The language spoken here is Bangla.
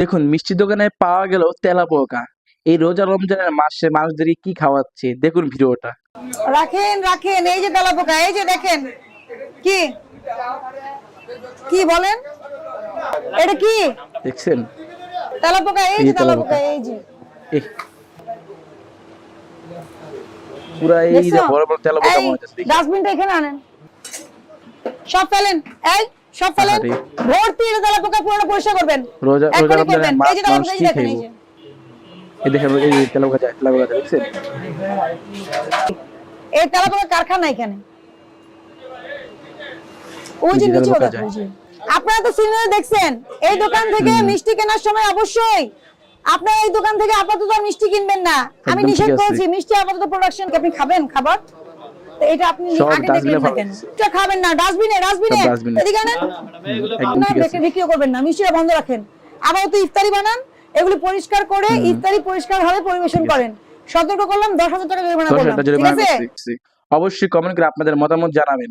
দেখুন মিষ্টি দোকানে পাওয়া গেল তেলাপোকা। এই রোজা রমজানের মাসে মানুষদেরকে কি খাওয়াচ্ছে দেখুন ভিডিওটা। রাখেন রাখেন, এই যে তেলাপোকা, এই যে দেখেন। কি কি বলেন? এটা কি দেখছেন? তেলাপোকা? এই এই যে যে তেলাপোকা। তেলাপোকা, এই যে এহ, পুরা এই যে দেখছো? বড় বড় তেলাপোকা এই মনে হচ্ছে দেখি। ডাস্টবিনটা এখানে আনেন, সব ফেলেন, এই সব ফেলেন। আহারে, ভর্তি এটা তেলাপোকা, পুরোটা পরিষ্কার করবেন, রোজা এক্ষুনি রমজানের করবেন। এই যে মানুষ তেলাপোকা, এই কি যে দেখেন, এই খাইবো? যে এই দেখেন এই যে তেলাপোকা যায়, তেলাপোকা যায়, দেখছেন? এই তেলাপোকা কারখানা এখানে। ওই এই যে যে নিচেও তেলাপোকা দেখো, যায়। ওই যে। আপনারা তো সিনেমা দেখছেন, এই দোকান থেকে মিষ্টি কেনার সময় অবশ্যই আপনারা এই দোকান থেকে আপাতত আর মিষ্টি কিনবেন না। আমি একদম ঠিক নিষেধ আছে। করেছি, মিষ্টি আপাতত প্রোডাকশন আপনি খাবেন খাবার, তো এটা আপনি সব আগে ডাস্টবিনে দেখলেন না ফালা কেন? দিচ্ছে। এটা খাবেন না, ডাস্টবিনে, ডাস্টবিনে, সব ডাস্টবিনে। এদিকে আনেন। একদম আপনারা ঠিক আছে। বিক্রিও করবেন না, মিষ্টিটা বন্ধ রাখেন। আপাতত ইফতারি বানান, এগুলি পরিষ্কার করে ইফতারি পরিষ্কার ভাবে পরিবেশন ঠিক আছে। করেন। সতর্ক করলাম, 10,000 টাকা জরিমানা করলাম, 10,000 ঠিক জরিমানা আছে? করছি। অবশ্যই কমেন্ট করে আপনাদের মতামত জানাবেন।